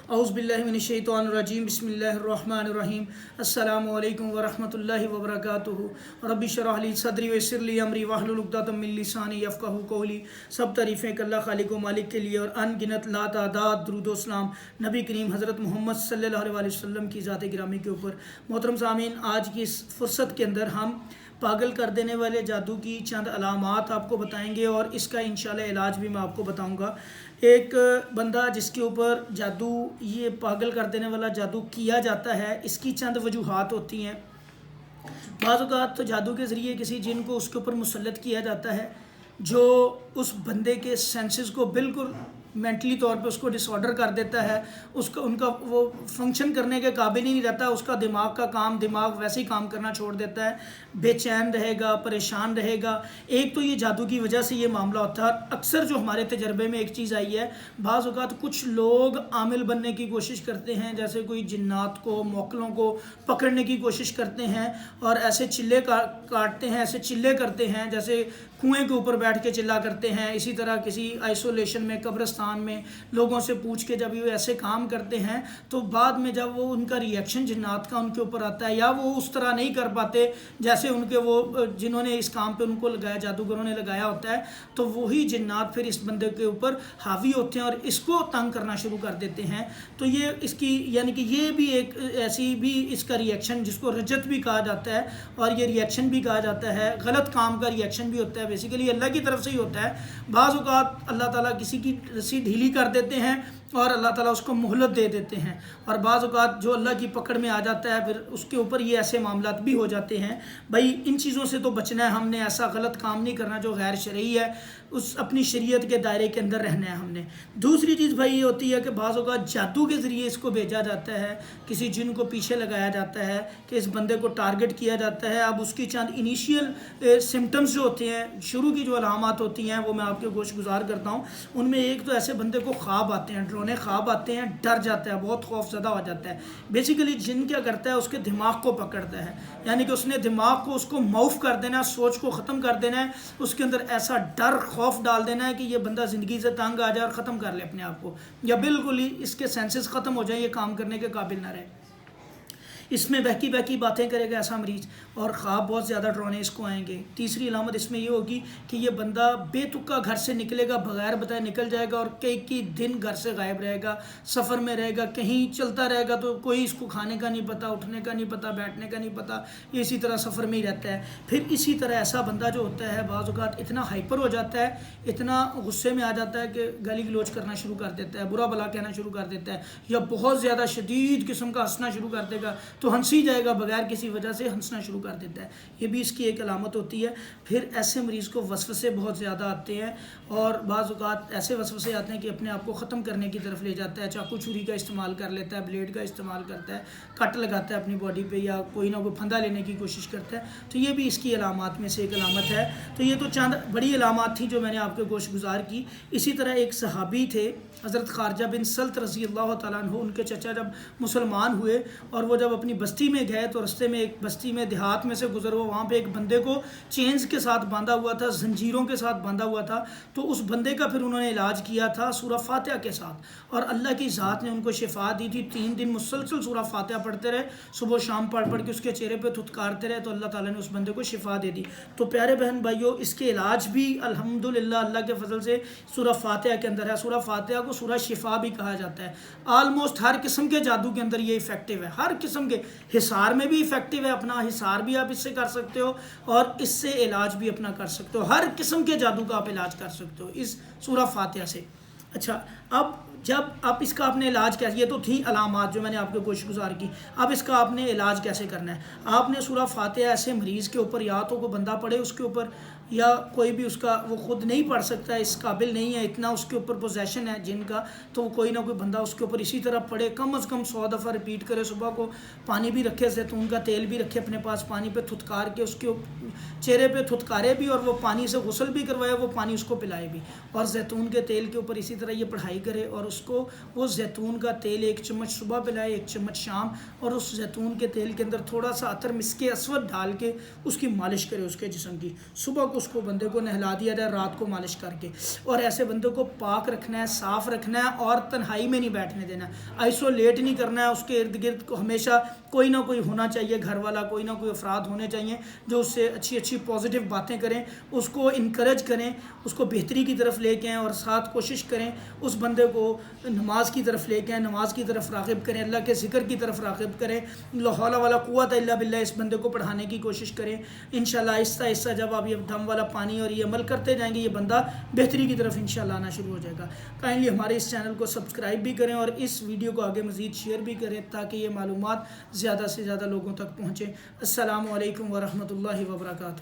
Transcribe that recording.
औज़ु बिल्लाहि मिनश्शैतानिर्रजीम बिस्मिल्लाहिर्रहमानिर्रहीम अस्सलामु अलैकुम वरहमतुल्लाहि वबरकातुहू रब्बि शरह ली सदरी वयस्सिर ली अमरी वाहलुल उक़दतम मिन लिसानी यफ़क़हू क़ौली। सब तारीफ़ें अल्लाह खालिक व मालिक के लिए और अनगिनत लातादाद दुरूद व सलाम नबी करीम हज़रत मोहम्मद सल्लल्लाहु अलैहि वसल्लम की ज़ात गिरामी के ऊपर। मोहतरम सामीन, आज की इस फुर्सत के अंदर हम पागल कर देने वाले जादू की चंद अलामात आपको बताएंगे और इसका इंशाल्लाह इलाज भी मैं आपको बताऊंगा। एक बंदा जिसके ऊपर जादू, ये पागल कर देने वाला जादू किया जाता है, इसकी चंद वजूहात होती हैं। बाज़ औक़ात तो जादू के ज़रिए किसी जिन को उसके ऊपर मुसल्लत किया जाता है जो उस बंदे के सेंसेस को बिल्कुल मेंटली तौर पे उसको डिसऑर्डर कर देता है। उनका वो फंक्शन करने के काबिल ही नहीं रहता। उसका दिमाग वैसे ही काम करना छोड़ देता है, बेचैन रहेगा, परेशान रहेगा। एक तो ये जादू की वजह से ये मामला होता है। अक्सर जो हमारे तजर्बे में एक चीज़ आई है, बाज़ औक़ात कुछ लोग आमिल बनने की कोशिश करते हैं, जैसे कोई जिन्नात को, मोकलों को पकड़ने की कोशिश करते हैं और ऐसे चिल्ले काटते हैं, ऐसे चिल्ले करते हैं जैसे कुएं के ऊपर बैठ के चिल्ला करते हैं। इसी तरह किसी आइसोलेशन में, कब्रिस्तान में लोगों से पूछ के जब ये ऐसे काम करते हैं तो बाद में जब वो उनका रिएक्शन जिन्नात का उनके ऊपर आता है या वो उस तरह नहीं कर पाते जैसे उनके वो जिन्होंने इस काम पे उनको लगाया, जादूगरों ने लगाया होता है, तो वही जिन्नात फिर इस बंदे के ऊपर हावी होते हैं और इसको तंग करना शुरू कर देते हैं। तो ये इसकी यानी कि ये भी एक ऐसी भी इसका रिएक्शन, जिसको रजत भी कहा जाता है और ये रिएक्शन भी कहा जाता है, गलत काम का रिएक्शन भी होता है। बेसिकली अल्लाह की तरफ से ही होता है। बाज़ औक़ात अल्लाह ताला किसी की रस्सी ढीली कर देते हैं और अल्लाह ताला उसको मोहलत दे देते हैं, और बाज़ औक़ात जो अल्लाह की पकड़ में आ जाता है फिर उसके ऊपर ये ऐसे मामलात भी हो जाते हैं। भाई इन चीज़ों से तो बचना है हमने, ऐसा गलत काम नहीं करना जो गैर शरई है, उस अपनी शरीयत के दायरे के अंदर रहना है हमने। दूसरी चीज़ भाई ये होती है कि बाज़ औक़ात जादू के ज़रिए इसको भेजा जाता है, किसी जिन को पीछे लगाया जाता है कि इस बंदे को टारगेट किया जाता है। अब उसकी चंद इनिशियल सिम्टम्स जो होते हैं, शुरू की जो अलामात होती हैं, वो मैं आपके गोश गुजार करता हूँ। उनमें एक तो ऐसे बंदे को ख्वाब आते हैं, डरोने ख्वाब आते हैं, डर जाता है, बहुत खौफज़दा हो जाता है। बेसिकली जिन क्या करता है, उसके दिमाग को पकड़ता है, यानी कि उसने दिमाग को उसको मौफ कर देना है, सोच को ख़त्म कर देना है, उसके अंदर ऐसा डर खौफ डाल देना है कि ये बंदा ज़िंदगी से तंग आ जाए और ख़त्म कर ले अपने आप को, या बिल्कुल ही इसके सेंसेस ख़त्म हो जाए, ये काम करने के काबिल ना रहे। इसमें बहकी बहकी बातें करेगा ऐसा मरीज़, और ख्वाब बहुत ज़्यादा डराने इसको आएंगे। तीसरी अलामत इसमें ये होगी कि ये बंदा बेतुका घर से निकलेगा, बगैर बताए निकल जाएगा और कई दिन घर से गायब रहेगा, सफ़र में रहेगा, कहीं चलता रहेगा तो कोई इसको खाने का नहीं पता, उठने का नहीं पता, बैठने का नहीं पता, इसी तरह सफ़र में ही रहता है। फिर इसी तरह ऐसा बंदा जो होता है बाज़ औक़ात इतना हाइपर हो जाता है, इतना गुस्से में आ जाता है कि गाली गलौज करना शुरू कर देता है, बुरा भला कहना शुरू कर देता है, या बहुत ज़्यादा शदीद किस्म का हंसना शुरू कर देगा, तो हंस ही जाएगा, बगैर किसी वजह से हंसना शुरू कर देता है। ये भी इसकी एक अलामत होती है। फिर ऐसे मरीज़ को वसवसे बहुत ज़्यादा आते हैं और बाज़ औक़ात ऐसे वसवसे आते हैं कि अपने आप को ख़त्म करने की तरफ ले जाता है, चाकू छुरी का इस्तेमाल कर लेता है, ब्लेड का इस्तेमाल करता है, कट लगाता है अपनी बॉडी पे, या कोई ना कोई फंदा लेने की कोशिश करता है। तो ये भी इसकी अलामात में से एक अलामत है। तो ये तो चंद बड़ी अलामात थी जो मैंने आपके गोश गुजार की। इसी तरह एक सहाबी थे हज़रत खारजा बिन सल्त रज़ी अल्लाह तआला अन्हु, उनके चचा जब मुसलमान हुए और वो जब अपनी बस्ती में गए तो रास्ते में एक बस्ती में देहात में से गुजर हुआ, वहाँ पे एक बंदे को चेन्स के साथ बांधा हुआ था, जंजीरों के साथ बांधा हुआ था। तो उस बंदे का फिर उन्होंने इलाज किया था सूरह फातिहा के साथ, और अल्लाह की ज़ात ने उनको शिफा दी थी। 3 दिन मुसलसल सूरह फातिहा पढ़ते रहे, सुबह शाम पढ़ के उसके चेहरे पर थुतकारते रहे, तो अल्लाह ताला ने उस बंदे को शिफा दे दी। तो प्यारे बहन भाइयों, इसके इलाज भी अल्हम्दुलिल्लाह अल्लाह के फजल से सूरह फातिहा के अंदर है। सूरह फातिहा को सूरह शिफा भी कहा जाता है। आलमोस्ट हर किस्म के जादू के अंदर ये इफेक्टिव है, हर किस्म के, हिसार में भी इफेक्टिव है, अपना हिसार भी आप इससे कर सकते हो और इससे इलाज भी अपना कर सकते हो। हर किस्म के जादू का आप इलाज कर सकते हो इस सूरह फातिहा से। अच्छा, अब जब आप इसका आपने इलाज कैसे, ये तो थी अलामात जो मैंने आपको कोशिश गुजार की। अब इसका आपने इलाज कैसे करना है, आपने सूरह फातिहा ऐसे मरीज़ के ऊपर, या तो कोई बंदा पढ़े उसके ऊपर, या कोई भी उसका वो ख़ुद नहीं पढ़ सकता है, इस काबिल नहीं है, इतना उसके ऊपर पोजेशन है जिनका, तो कोई ना कोई बंदा उसके ऊपर इसी तरह पढ़े, कम अज़ कम 100 दफ़ा रिपीट करे। सुबह को पानी भी रखे, जैतून का तेल भी रखे अपने पास, पानी पे थुतकार के उसके चेहरे पे थुतकारे भी, और वो पानी से गुस्ल भी करवाए, वो पानी उसको पिलाए भी, और जैतून के तेल के ऊपर इसी तरह ये पढ़ाई करे, और उसको वो जैतून का तेल 1 चम्मच सुबह पिलाए, 1 चम्मच शाम, और उस जैतून के तेल के अंदर थोड़ा सा अतर मिस्के अस्वद डाल के उसकी मालिश करे उसके जिस्म की। सुबह को اس کو بندے کو نہلا دیا جائے رات کو مالش کر کے، اور ایسے بندے کو پاک رکھنا ہے، صاف رکھنا ہے، اور تنہائی میں نہیں بیٹھنے دینا، آئسولیٹ نہیں کرنا ہے، اس کے ارد گرد کو ہمیشہ کوئی نہ کوئی ہونا چاہیے، گھر والا کوئی نہ کوئی افراد ہونے چاہیے جو اس سے اچھی پازیٹیو باتیں کریں، اس کو انکریج کریں، اس کو بہتری کی طرف لے کے آئیں، اور ساتھ کوشش کریں اس بندے کو نماز کی طرف لے کے آئیں، نماز کی طرف راغب کریں، اللہ کے ذکر کی طرف راغب کریں، لا حول ولا قوت الا باللہ اس بندے کو پڑھانے کی کوشش کریں۔ انشاءاللہ آہستہ آہستہ جب آپ یہ دم والا پانی اور یہ عمل کرتے جائیں گے، یہ بندہ بہتری کی طرف انشاءاللہ آنا شروع ہو جائے گا۔ کائنڈلی ہمارے اس چینل کو سبسکرائب بھی کریں اور اس ویڈیو کو آگے مزید شیئر بھی کریں تاکہ یہ معلومات زیادہ سے زیادہ لوگوں تک پہنچیں۔ السلام علیکم ورحمۃ اللہ وبرکاتہ۔